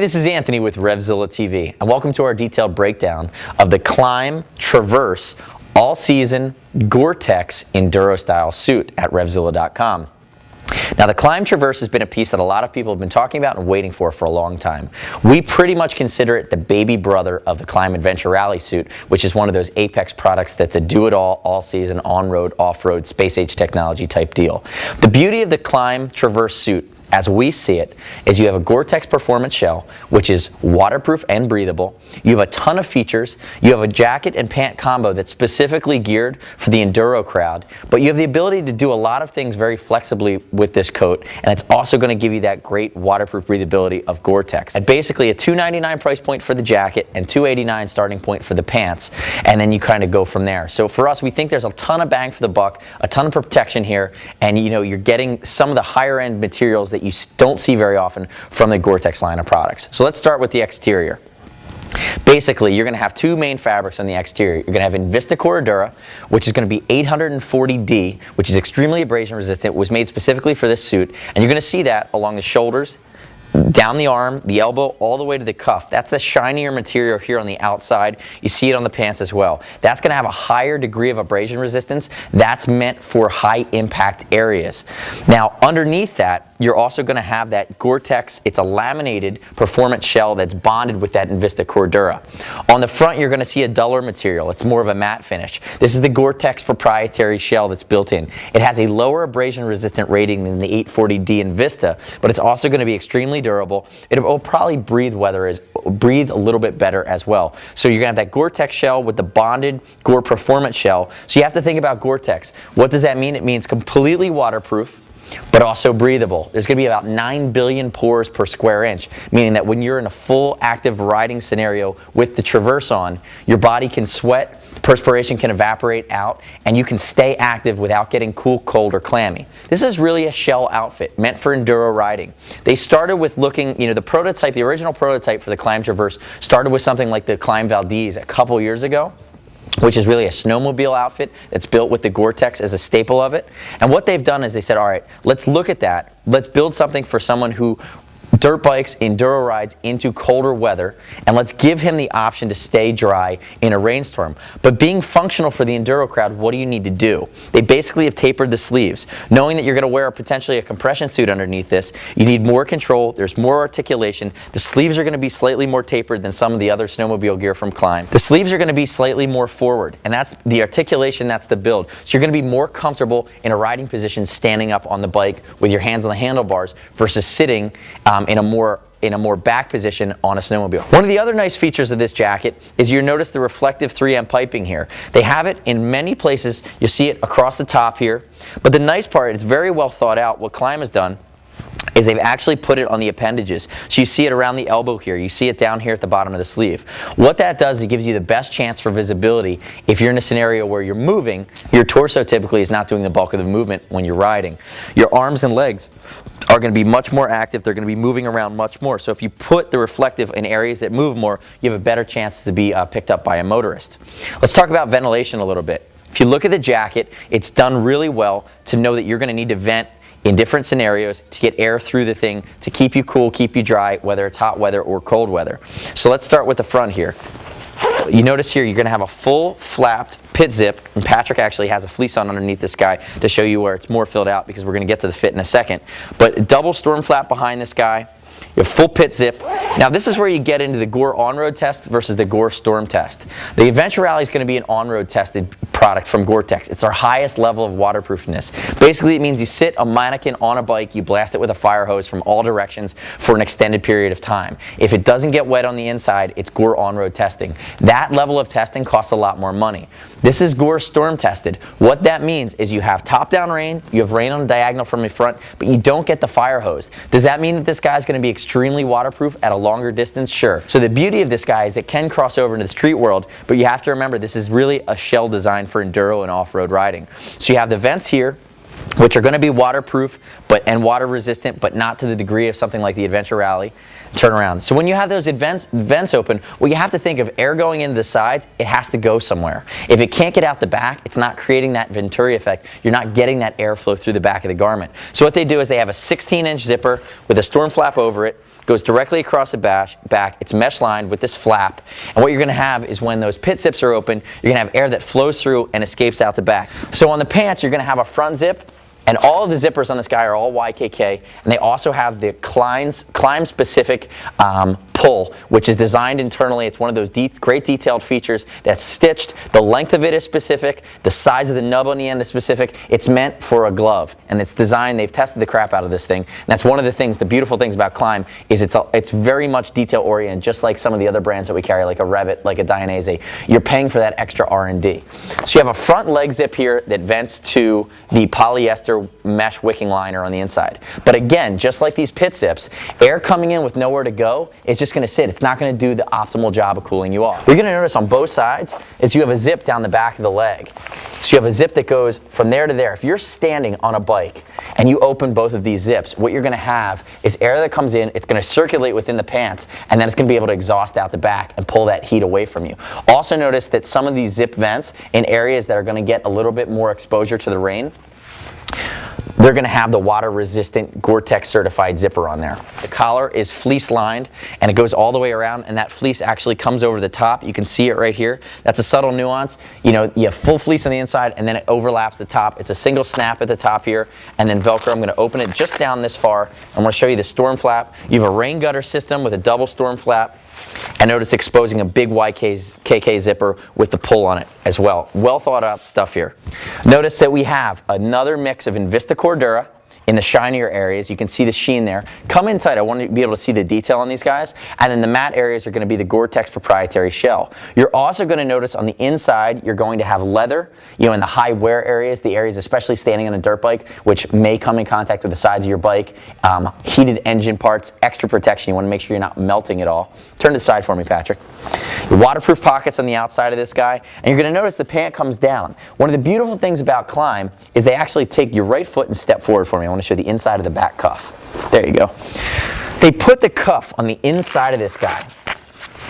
this is Anthony with RevZilla TV, and welcome to our detailed breakdown of the Klim Traverse all-season Gore-Tex Enduro style suit at RevZilla.com. Now, the Klim Traverse has been a piece that a lot of people have been talking about and waiting for a long time. We pretty much consider it the baby brother of the Klim Adventure Rally suit, which is one of those apex products that's a do-it-all, all-season, on-road, off-road, space-age technology type deal. The beauty of the Klim Traverse suit, as we see it, is you have a Gore-Tex performance shell, which is waterproof and breathable. You have a ton of features. You have a jacket and pant combo that's specifically geared for the enduro crowd, but you have the ability to do a lot of things very flexibly with this coat, and it's also going to give you that great waterproof breathability of Gore-Tex. At basically a $299 price point for the jacket and $289 starting point for the pants, and then you kind of go from there. So for us, we think there's a ton of bang for the buck, a ton of protection here, and you're getting some of the higher end materials that you don't see very often from the Gore-Tex line of products. So let's start with the exterior. Basically, you're going to have two main fabrics on the exterior. You're going to have Invista Cordura, which is going to be 840D, which is extremely abrasion resistant. It was made specifically for this suit, and you're going to see that along the shoulders, down the arm, the elbow, all the way to the cuff. That's the shinier material here on the outside. You see it on the pants as well. That's going to have a higher degree of abrasion resistance. That's meant for high impact areas. Now, underneath that, you're also going to have that Gore-Tex. It's a laminated performance shell that's bonded with that Invista Cordura. On the front, you're going to see a duller material. It's more of a matte finish. This is the Gore-Tex proprietary shell that's built in. It has a lower abrasion resistant rating than the 840D Invista, but it's also going to be extremely durable. It will probably breathe a little bit better as well. So you're going to have that Gore-Tex shell with the bonded Gore Performance shell. So you have to think about Gore-Tex. What does that mean? It means completely waterproof, but also breathable. There's going to be about 9 billion pores per square inch, meaning that when you're in a full active riding scenario with the Traverse on, your body can sweat, perspiration can evaporate out, and you can stay active without getting cool, cold, or clammy. This is really a shell outfit meant for enduro riding. They started with looking, the original prototype for the Klim Traverse started with something like the Klim Valdez a couple years ago, which is really a snowmobile outfit that's built with the Gore-Tex as a staple of it. And what they've done is they said, all right, let's look at that. Let's build something for someone who dirt bikes, enduro rides into colder weather, and let's give him the option to stay dry in a rainstorm. But being functional for the enduro crowd, what do you need to do? They basically have tapered the sleeves. Knowing that you're going to wear potentially a compression suit underneath this, you need more control, there's more articulation. The sleeves are going to be slightly more tapered than some of the other snowmobile gear from Klim. The sleeves are going to be slightly more forward, and that's the articulation, that's the build. So you're going to be more comfortable in a riding position standing up on the bike with your hands on the handlebars versus sitting in a more back position on a snowmobile. One of the other nice features of this jacket is you notice the reflective 3M piping here. They have it in many places. You see it across the top here. But the nice part, it's very well thought out. What Klim has done is they've actually put it on the appendages. So you see it around the elbow here. You see it down here at the bottom of the sleeve. What that does is it gives you the best chance for visibility if you're in a scenario where you're moving. Your torso typically is not doing the bulk of the movement when you're riding. Your arms and legs are going to be much more active. They're going to be moving around much more. So if you put the reflective in areas that move more, you have a better chance to be picked up by a motorist. Let's talk about ventilation a little bit. If you look at the jacket, it's done really well to know that you're going to need to vent in different scenarios to get air through the thing to keep you cool, keep you dry, whether it's hot weather or cold weather. So let's start with the front here. You notice here you're going to have a full flapped pit zip, and Patrick actually has a fleece on underneath this guy to show you where it's more filled out because we're going to get to the fit in a second. But double storm flap behind this guy. You have full pit zip. Now this is where you get into the Gore on-road test versus the Gore storm test. The Adventure Rally is going to be an on-road tested product from Gore-Tex. It's our highest level of waterproofness. Basically, it means you sit a mannequin on a bike, you blast it with a fire hose from all directions for an extended period of time. If it doesn't get wet on the inside, it's Gore on-road testing. That level of testing costs a lot more money. This is Gore storm tested. What that means is you have top-down rain, you have rain on the diagonal from the front, but you don't get the fire hose. Does that mean that this guy's going to be extremely waterproof at a longer distance? Sure. So the beauty of this guy is it can cross over into the street world, but you have to remember this is really a shell designed for enduro and off-road riding. So you have the vents here, which are going to be waterproof and water resistant, but not to the degree of something like the Adventure Rally. Turn around. So when you have those vents open, well, you have to think of air going into the sides, it has to go somewhere. If it can't get out the back, it's not creating that Venturi effect. You're not getting that airflow through the back of the garment. So what they do is they have a 16-inch zipper with a storm flap over it. goes directly across the back. It's mesh lined with this flap. And what you're going to have is when those pit zips are open, you're going to have air that flows through and escapes out the back. So on the pants, you're going to have a front zip. And all of the zippers on this guy are all YKK, and they also have the climb-specific pull, which is designed internally. It's one of those great detailed features that's stitched. The length of it is specific. The size of the nub on the end is specific. It's meant for a glove, and it's designed. They've tested the crap out of this thing. And that's one of the things, the beautiful things about Klim is it's very much detail-oriented, just like some of the other brands that we carry, like a Revit, like a Dainese. You're paying for that extra R&D. So you have a front leg zip here that vents to the polyester mesh wicking liner on the inside. But again, just like these pit zips, air coming in with nowhere to go is just going to sit. It's not going to do the optimal job of cooling you off. What you're going to notice on both sides is you have a zip down the back of the leg. So you have a zip that goes from there to there. If you're standing on a bike and you open both of these zips, what you're going to have is air that comes in, it's going to circulate within the pants, and then it's going to be able to exhaust out the back and pull that heat away from you. Also notice that some of these zip vents in areas that are going to get a little bit more exposure to the rain, they're going to have the water-resistant Gore-Tex certified zipper on there. The collar is fleece lined, and it goes all the way around, and that fleece actually comes over the top. You can see it right here. That's a subtle nuance. You know, you have full fleece on the inside, and then it overlaps the top. It's a single snap at the top here, and then Velcro. I'm going to open it just down this far. I'm going to show you the storm flap. You have a rain gutter system with a double storm flap. And notice exposing a big YKK zipper with the pull on it as well. Well thought out stuff here. Notice that we have another mix of Invista Cordura in the shinier areas. You can see the sheen there. Come in tight. I want to be able to see the detail on these guys. And then the matte areas are going to be the Gore-Tex proprietary shell. You're also going to notice on the inside, you're going to have leather, you know, in the high wear areas, the areas especially standing on a dirt bike, which may come in contact with the sides of your bike, heated engine parts, extra protection. You want to make sure you're not melting at all. Turn to the side for me, Patrick. Your waterproof pockets on the outside of this guy, and you're going to notice the pant comes down. One of the beautiful things about Klim is they actually take your right foot and step forward for me. I want to show the inside of the back cuff. There you go. They put the cuff on the inside of this guy.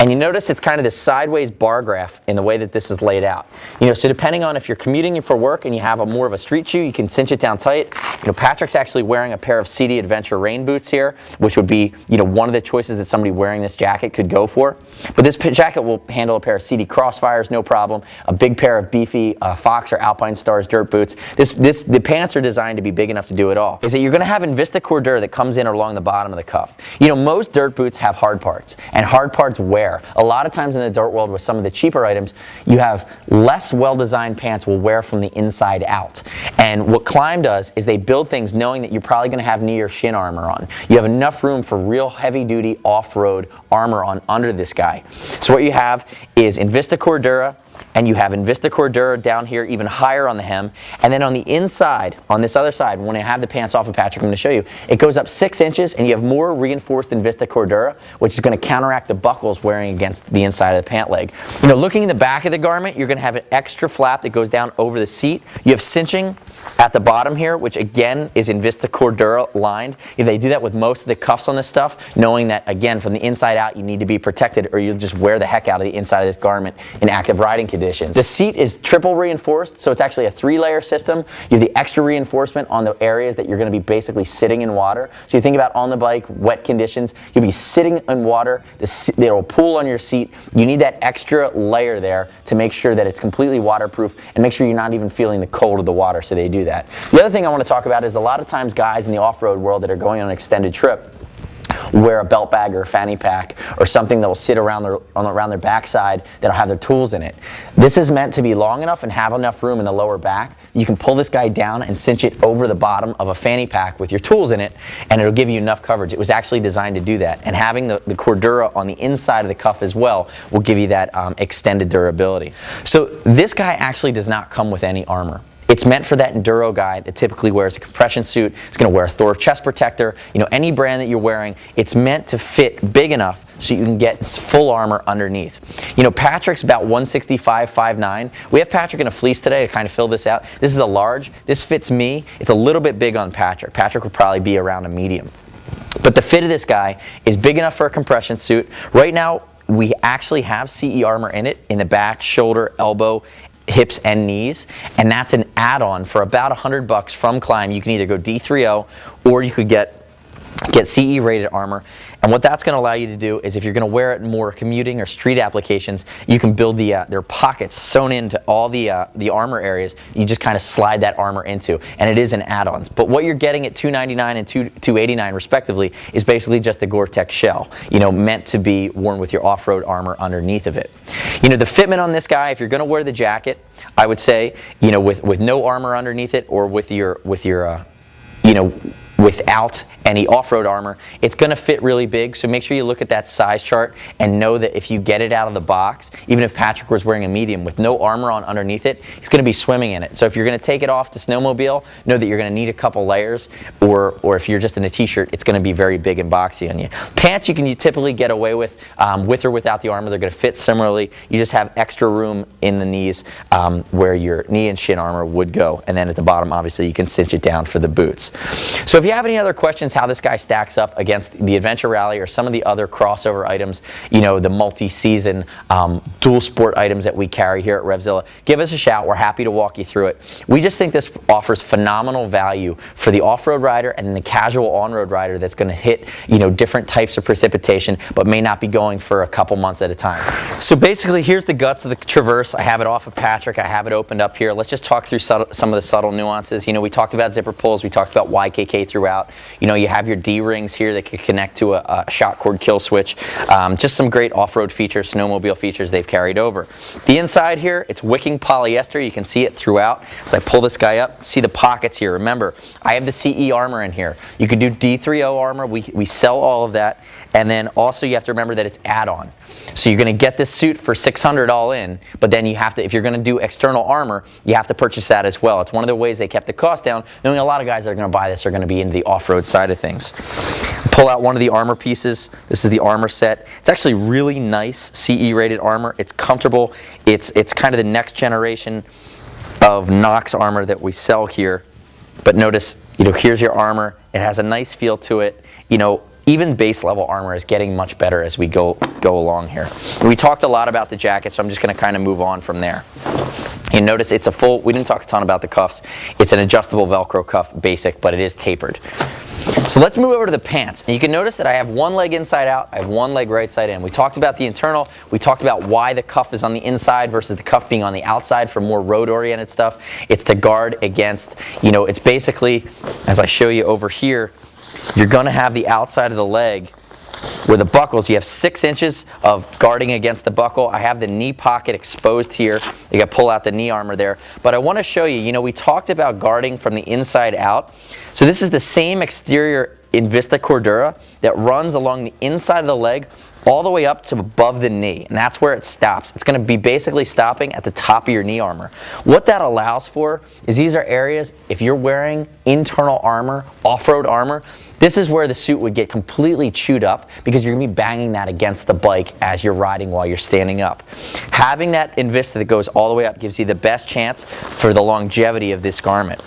And you notice it's kind of this sideways bar graph in the way that this is laid out. You know, so depending on if you're commuting for work and you have more of a street shoe, you can cinch it down tight. You know, Patrick's actually wearing a pair of CD Adventure rain boots here, which would be, you know, one of the choices that somebody wearing this jacket could go for. But this jacket will handle a pair of CD Crossfires, no problem. A big pair of beefy Fox or Alpine Stars dirt boots. The pants are designed to be big enough to do it all. Is that you're going to have Invista Cordura that comes in along the bottom of the cuff. You know, most dirt boots have hard parts, and hard parts wear. A lot of times in the dirt world with some of the cheaper items, you have less well-designed pants will wear from the inside out. And what Klim does is they build things knowing that you're probably going to have knee or shin armor on. You have enough room for real heavy-duty off-road armor on under this guy. So what you have is Invista Cordura, and you have Invista Cordura down here even higher on the hem, and then on the inside, on this other side, when I have the pants off of Patrick, I'm going to show you, it goes up 6 inches, and you have more reinforced Invista Cordura, which is going to counteract the buckles wearing against the inside of the pant leg. You know, looking in the back of the garment, you're going to have an extra flap that goes down over the seat. You have cinching at the bottom here, which again is Invista Cordura lined. If they do that with most of the cuffs on this stuff, knowing that again from the inside out you need to be protected or you'll just wear the heck out of the inside of this garment in active riding conditions. The seat is triple reinforced, so it's actually a 3-layer system. You have the extra reinforcement on the areas that you're going to be basically sitting in water. So you think about on the bike, wet conditions, you'll be sitting in water, it'll pool on your seat. You need that extra layer there to make sure that it's completely waterproof and make sure you're not even feeling the cold of the water, so they do that. The other thing I want to talk about is a lot of times guys in the off-road world that are going on an extended trip wear a belt bag or a fanny pack or something that will sit around their backside that'll have their tools in it. This is meant to be long enough and have enough room in the lower back. You can pull this guy down and cinch it over the bottom of a fanny pack with your tools in it, and it'll give you enough coverage. It was actually designed to do that, and having the Cordura on the inside of the cuff as well will give you that extended durability. So this guy actually does not come with any armor. It's meant for that Enduro guy that typically wears a compression suit. It's going to wear a Thor chest protector. You know, any brand that you're wearing, it's meant to fit big enough so you can get full armor underneath. You know, Patrick's about 165, 5'9". We have Patrick in a fleece today to kind of fill this out. This is a large. This fits me. It's a little bit big on Patrick. Patrick would probably be around a medium. But the fit of this guy is big enough for a compression suit. Right now, we actually have CE armor in it, in the back, shoulder, elbow, hips and knees, and that's an add-on for about $100 from Klim. You can either go D3O or you could get get CE rated armor. And what that's going to allow you to do is if you're going to wear it in more commuting or street applications, you can build there are pockets sewn into all the armor areas. You just kind of slide that armor into, and it is an add-on. But what you're getting at $299 and $289 respectively is basically just the Gore-Tex shell, meant to be worn with your off-road armor underneath of it. The fitment on this guy, if you're going to wear the jacket, I would say, with no armor underneath it, or with your without any off-road armor, it's going to fit really big. So make sure you look at that size chart and know that if you get it out of the box, even if Patrick was wearing a medium with no armor on underneath it, he's going to be swimming in it. So if you're going to take it off to snowmobile, know that you're going to need a couple layers, or if you're just in a t-shirt, it's going to be very big and boxy on you. Pants you can typically get away with or without the armor. They're going to fit similarly. You just have extra room in the knees where your knee and shin armor would go, and then at the bottom obviously you can cinch it down for the boots. So if you have any other questions how this guy stacks up against the Adventure Rally or some of the other crossover items, the multi-season dual sport items that we carry here at RevZilla, give us a shout. We're happy to walk you through it. We just think this offers phenomenal value for the off-road rider and the casual on-road rider that's going to hit different types of precipitation but may not be going for a couple months at a time. So basically here's the guts of the Traverse. I have it off of Patrick. I have it opened up here. Let's just talk through some of the subtle nuances. We talked about zipper pulls. We talked about YKK throughout. You have your D-rings here that can connect to a shock cord kill switch. Just some great off-road features, snowmobile features they've carried over. The inside here, it's wicking polyester. You can see it throughout. As I pull this guy up, see the pockets here. Remember, I have the CE armor in here. You could do D30 armor. We sell all of that. And then also you have to remember that it's add-on. So you're going to get this suit for $600 all in, but then you have to, if you're going to do external armor, you have to purchase that as well. It's one of the ways they kept the cost down, knowing a lot of guys that are going to buy this are going to be into the off-road side of things. Pull out one of the armor pieces. This is the armor set. It's actually really nice CE rated armor. It's comfortable. It's kind of the next generation of Nox armor that we sell here. But notice, here's your armor. It has a nice feel to it. Even base level armor is getting much better as we go along here. We talked a lot about the jacket, so I'm just going to kind of move on from there. You notice it's a full, we didn't talk a ton about the cuffs. It's an adjustable Velcro cuff, basic, but it is tapered. So let's move over to the pants. And you can notice that I have one leg inside out, I have one leg right side in. We talked about the internal, we talked about why the cuff is on the inside versus the cuff being on the outside for more road-oriented stuff. It's to guard against, it's basically, as I show you over here, you're going to have the outside of the leg where the buckles, you have 6 inches of guarding against the buckle. I have the knee pocket exposed here. You got to pull out the knee armor there. But I want to show you, we talked about guarding from the inside out. So this is the same exterior Invista Cordura that runs along the inside of the leg all the way up to above the knee, and that's where it stops. It's going to be basically stopping at the top of your knee armor. What that allows for is these are areas, if you're wearing internal armor, off-road armor, this is where the suit would get completely chewed up because you're going to be banging that against the bike as you're riding while you're standing up. Having that Invista that goes all the way up gives you the best chance for the longevity of this garment.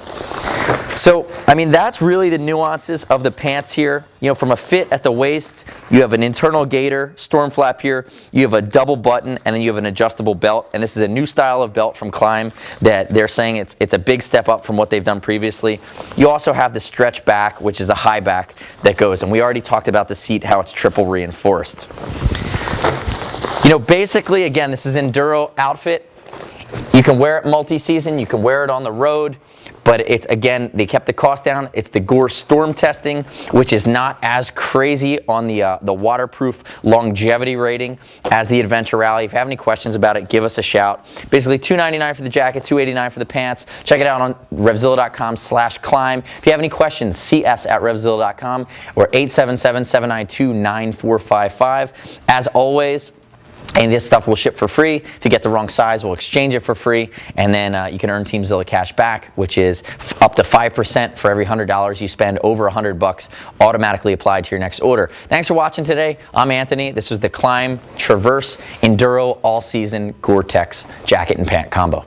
So, that's really the nuances of the pants here. From a fit at the waist, you have an internal gaiter, storm flap here, you have a double button, and then you have an adjustable belt. And this is a new style of belt from Klim that they're saying it's a big step up from what they've done previously. You also have the stretch back, which is a high back that goes. And we already talked about the seat, how it's triple reinforced. Basically, again, this is Enduro outfit. You can wear it multi-season, you can wear it on the road. But it's, again, they kept the cost down. It's the Gore storm testing, which is not as crazy on the waterproof longevity rating as the Adventure Rally. If you have any questions about it, give us a shout. Basically, $299 for the jacket, $289 for the pants. Check it out on RevZilla.com/Klim. If you have any questions, cs@RevZilla.com or 877-792-9455. As always, and this stuff will ship for free. If you get the wrong size, we'll exchange it for free. And then you can earn TeamZilla cash back, which is up to 5% for every $100 you spend, over $100 automatically applied to your next order. Thanks for watching today. I'm Anthony. This was the Klim Traverse Enduro All-Season Gore-Tex Jacket and Pant Combo.